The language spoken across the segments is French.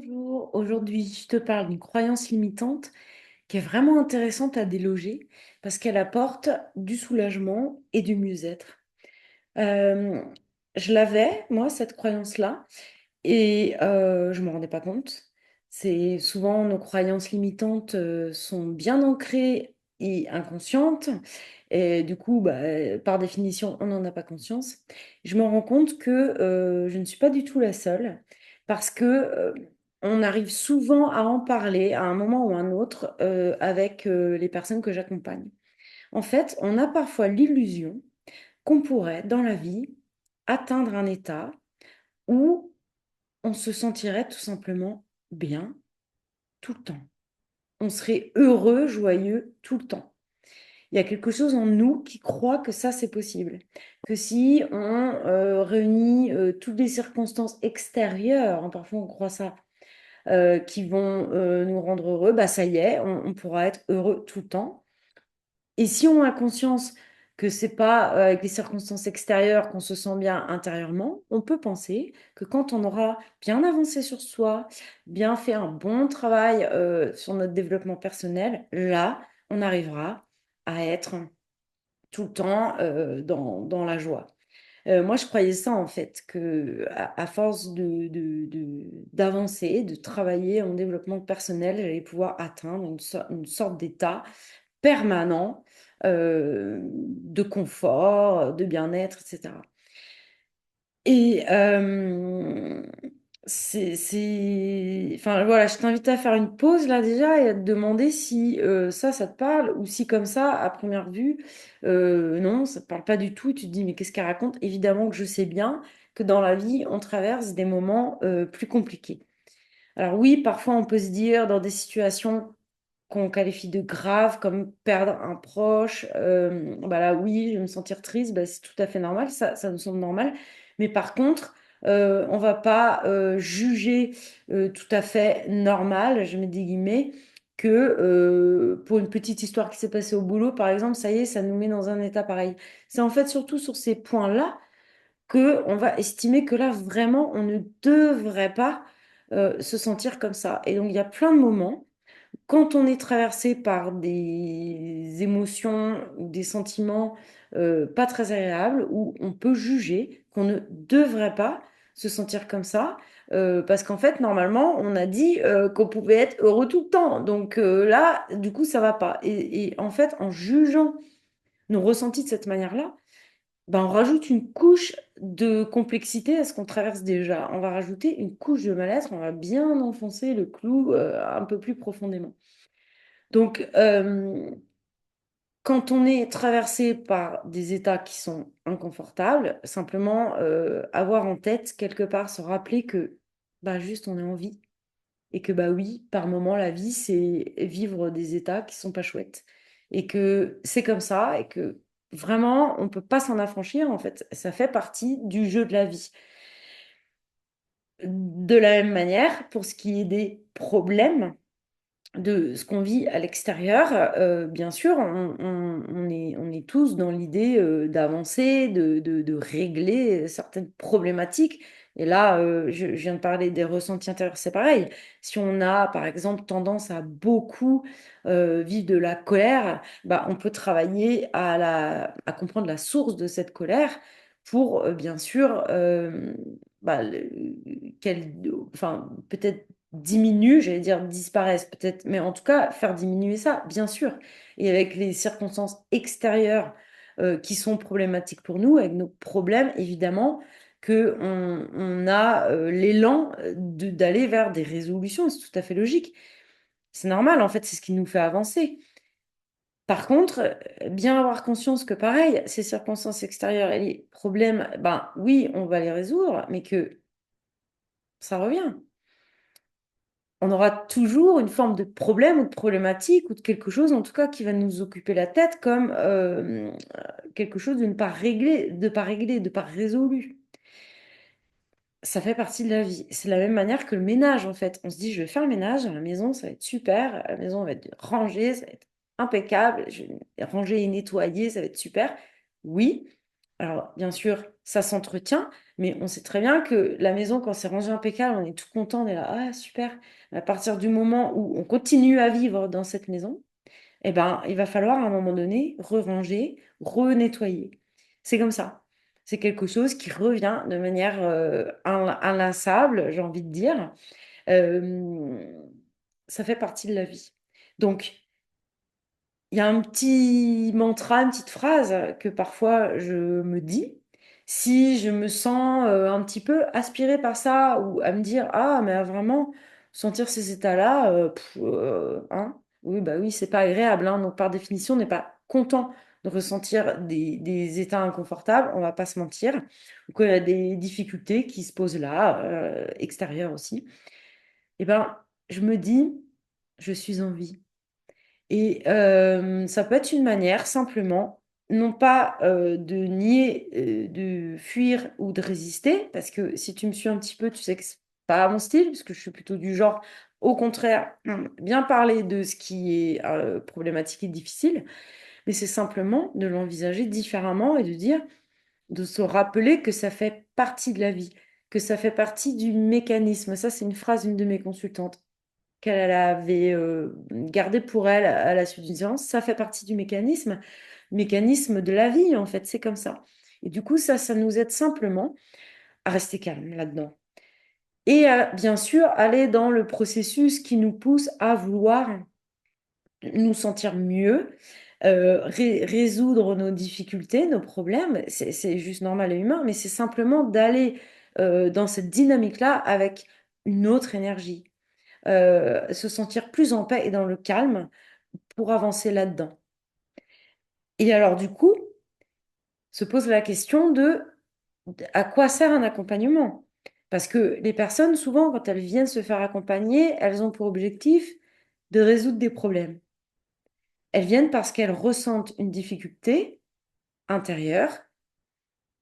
Bonjour, aujourd'hui je te parle d'une croyance limitante qui est vraiment intéressante à déloger parce qu'elle apporte du soulagement et du mieux-être. Euh, je l'avais, moi, cette croyance-là, et je ne me rendais pas compte. C'est souvent nos croyances limitantes sont bien ancrées et inconscientes, et du coup, par définition, on n'en a pas conscience. Je me rends compte que je ne suis pas du tout la seule, parce que on arrive souvent à en parler à un moment ou un autre avec les personnes que j'accompagne. En fait, on a parfois l'illusion qu'on pourrait, dans la vie, atteindre un état où on se sentirait tout simplement bien tout le temps. On serait heureux, joyeux tout le temps. Il y a quelque chose en nous qui croit que ça, c'est possible. Que si on réunit toutes les circonstances extérieures, hein, parfois on croit ça, qui vont nous rendre heureux, bah ça y est, on pourra être heureux tout le temps. Et si on a conscience que c'est pas avec les circonstances extérieures qu'on se sent bien intérieurement, on peut penser que quand on aura bien avancé sur soi, bien fait un bon travail sur notre développement personnel, là, on arrivera à être tout le temps dans la joie. Moi, je croyais ça en fait, que à force d'avancer, de travailler en développement personnel, j'allais pouvoir atteindre une sorte d'état permanent de confort, de bien-être, etc. Et enfin voilà, je t'invite à faire une pause là déjà et à te demander si ça te parle ou si comme ça, à première vue, non, ça te parle pas du tout. Et tu te dis, mais qu'est-ce qu'elle raconte? Évidemment que je sais bien que dans la vie, on traverse des moments plus compliqués. Alors oui, parfois on peut se dire dans des situations qu'on qualifie de graves, comme perdre un proche, bah là oui, je vais me sentir triste, bah, c'est tout à fait normal, ça nous semble normal. Mais par contre, on va pas juger tout à fait normal, je mets des guillemets, que pour une petite histoire qui s'est passée au boulot, par exemple, ça y est, ça nous met dans un état pareil. C'est en fait surtout sur ces points-là que on va estimer que là, vraiment, on ne devrait pas se sentir comme ça. Et donc, il y a plein de moments quand on est traversé par des émotions ou des sentiments pas très agréables, où on peut juger qu'on ne devrait pas se sentir comme ça, parce qu'en fait, normalement, on a dit qu'on pouvait être heureux tout le temps. Donc là, du coup, ça va pas. Et en fait, en jugeant nos ressentis de cette manière-là, ben, on rajoute une couche de complexité à ce qu'on traverse déjà. On va rajouter une couche de mal-être, on va bien enfoncer le clou un peu plus profondément. Donc, quand on est traversé par des états qui sont inconfortables, simplement avoir en tête quelque part, se rappeler que bah, juste on est en vie et que bah oui, par moment, la vie, c'est vivre des états qui sont pas chouettes et que c'est comme ça et que vraiment, on peut pas s'en affranchir en fait. Ça fait partie du jeu de la vie. De la même manière, pour ce qui est des problèmes, de ce qu'on vit à l'extérieur, bien sûr, on est tous dans l'idée d'avancer, de régler certaines problématiques. Et là, je viens de parler des ressentis intérieurs, c'est pareil. Si on a, par exemple, tendance à beaucoup vivre de la colère, bah, on peut travailler à comprendre la source de cette colère pour, bien sûr, bah, enfin, peut-être diminue, j'allais dire disparaissent peut-être, mais en tout cas faire diminuer ça, bien sûr. Et avec les circonstances extérieures qui sont problématiques pour nous, avec nos problèmes, évidemment, que on a l'élan d'aller vers des résolutions, c'est tout à fait logique. C'est normal, en fait, c'est ce qui nous fait avancer. Par contre, bien avoir conscience que pareil, ces circonstances extérieures et les problèmes, ben oui, on va les résoudre, mais que ça revient. On aura toujours une forme de problème ou de problématique ou de quelque chose, en tout cas, qui va nous occuper la tête comme quelque chose de ne pas réglé, de pas résolu. Ça fait partie de la vie. C'est de la même manière que le ménage, en fait. On se dit, je vais faire le ménage dans la maison, ça va être super. La maison va être rangée, ça va être impeccable. Je vais ranger et nettoyer, ça va être super. Oui, Alors, bien sûr, ça s'entretient, mais on sait très bien que la maison, quand c'est rangé impeccable, on est tout content, on est là, ah super. Mais à partir du moment où on continue à vivre dans cette maison, eh ben, il va falloir à un moment donné re-ranger, re-nettoyer. C'est comme ça. C'est quelque chose qui revient de manière inlassable, j'ai envie de dire. Euh, Ça fait partie de la vie. Donc, il y a un petit mantra, une petite phrase que parfois je me dis. Si je me sens un petit peu aspirée par ça ou à me dire, ah, mais vraiment, sentir ces états-là, hein, oui, bah oui, c'est pas agréable, hein. Donc, par définition, on n'est pas content de ressentir des états inconfortables, on va pas se mentir. Donc, il y a des difficultés qui se posent là, extérieures aussi. Eh ben, je me dis, je suis en vie. Et ça peut être une manière simplement, non pas de nier, de fuir ou de résister, parce que si tu me suis un petit peu, tu sais que c'est pas mon style, parce que je suis plutôt du genre, au contraire, bien parler de ce qui est problématique et difficile, mais c'est simplement de l'envisager différemment et de dire, de se rappeler que ça fait partie de la vie, que ça fait partie du mécanisme. Ça, c'est une phrase d'une de mes consultantes qu'elle avait gardé pour elle à la suite d'une séance, ça fait partie du mécanisme de la vie, en fait, c'est comme ça. Et du coup, ça nous aide simplement à rester calme là-dedans. Et à, bien sûr, aller dans le processus qui nous pousse à vouloir nous sentir mieux, résoudre nos difficultés, nos problèmes. C'est juste normal et humain, mais c'est simplement d'aller dans cette dynamique-là avec une autre énergie, se sentir plus en paix et dans le calme pour avancer là-dedans. Et alors, du coup, se pose la question de à quoi sert un accompagnement? Parce que les personnes, souvent, quand elles viennent se faire accompagner, elles ont pour objectif de résoudre des problèmes. Elles viennent parce qu'elles ressentent une difficulté intérieure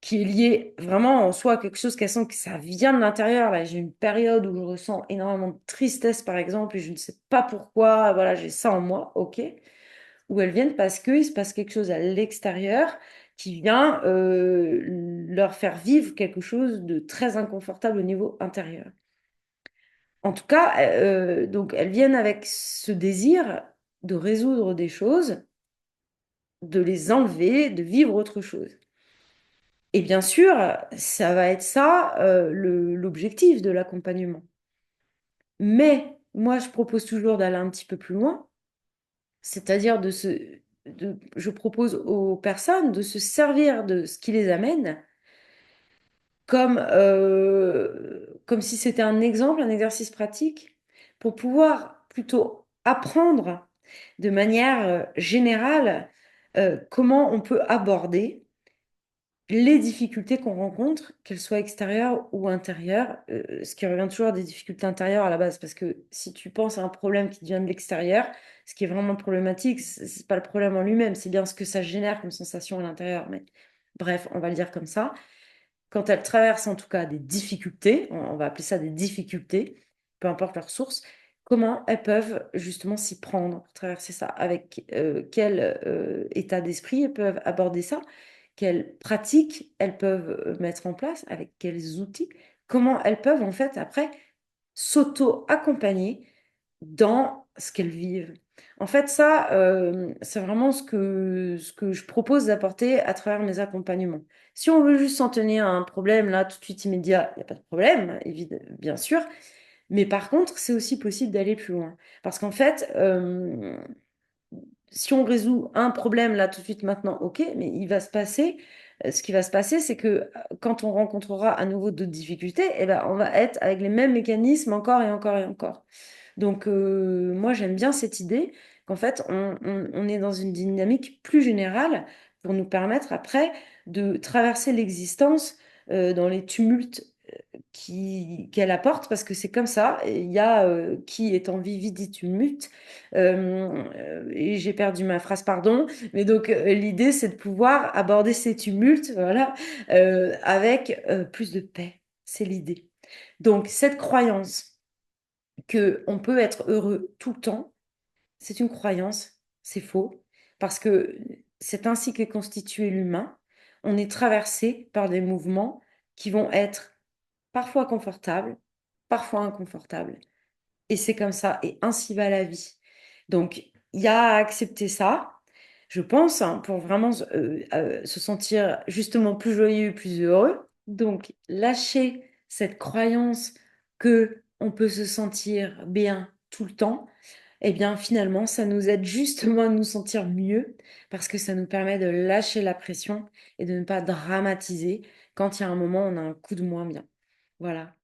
qui est liée vraiment en soi à quelque chose qu'elles sentent que ça vient de l'intérieur. Là, j'ai une période où je ressens énormément de tristesse, par exemple, et je ne sais pas pourquoi. Voilà, j'ai ça en moi, ok. Ou elles viennent parce qu'il se passe quelque chose à l'extérieur qui vient leur faire vivre quelque chose de très inconfortable au niveau intérieur. En tout cas, donc elles viennent avec ce désir de résoudre des choses, de les enlever, de vivre autre chose. Et bien sûr, ça va être ça l'objectif de l'accompagnement. Mais moi, je propose toujours d'aller un petit peu plus loin, c'est-à-dire je propose aux personnes de se servir de ce qui les amène comme si c'était un exemple, un exercice pratique, pour pouvoir plutôt apprendre de manière générale comment on peut aborder les difficultés qu'on rencontre, qu'elles soient extérieures ou intérieures, ce qui revient toujours à des difficultés intérieures à la base, parce que si tu penses à un problème qui vient de l'extérieur, ce qui est vraiment problématique, c'est pas le problème en lui-même, c'est bien ce que ça génère comme sensation à l'intérieur. Mais bref, on va le dire comme ça. Quand elles traversent en tout cas des difficultés, on va appeler ça des difficultés, peu importe leur source, comment elles peuvent justement s'y prendre pour traverser ça, avec quel état d'esprit elles peuvent aborder ça, quelles pratiques elles peuvent mettre en place, avec quels outils, comment elles peuvent en fait après s'auto-accompagner dans ce qu'elles vivent. En fait, ça, c'est vraiment ce que je propose d'apporter à travers mes accompagnements. Si on veut juste s'en tenir à un problème, là, tout de suite immédiat, il n'y a pas de problème, bien sûr. Mais par contre, c'est aussi possible d'aller plus loin. Parce qu'en fait, si on résout un problème là tout de suite maintenant, ok, mais ce qui va se passer, c'est que quand on rencontrera à nouveau d'autres difficultés, eh ben, on va être avec les mêmes mécanismes encore et encore et encore. Donc, moi, j'aime bien cette idée qu'en fait, on est dans une dynamique plus générale pour nous permettre après de traverser l'existence dans les tumultes qu'elle apporte, parce que c'est comme ça. Il y a qui est en vie vit dit tumulte. Et j'ai perdu ma phrase, pardon. Mais donc, l'idée, c'est de pouvoir aborder ces tumultes, voilà, avec plus de paix. C'est l'idée. Donc, cette croyance que on peut être heureux tout le temps, c'est une croyance, c'est faux, parce que c'est ainsi qu'est constitué l'humain. on est traversé par des mouvements qui vont être parfois confortables, parfois inconfortables. Et c'est comme ça, et ainsi va la vie. Donc, il y a à accepter ça, je pense, hein, pour vraiment se sentir justement plus joyeux, plus heureux. Donc, lâcher cette croyance que on peut se sentir bien tout le temps, eh bien, finalement, ça nous aide justement à nous sentir mieux parce que ça nous permet de lâcher la pression et de ne pas dramatiser quand il y a un moment où on a un coup de moins bien. Voilà.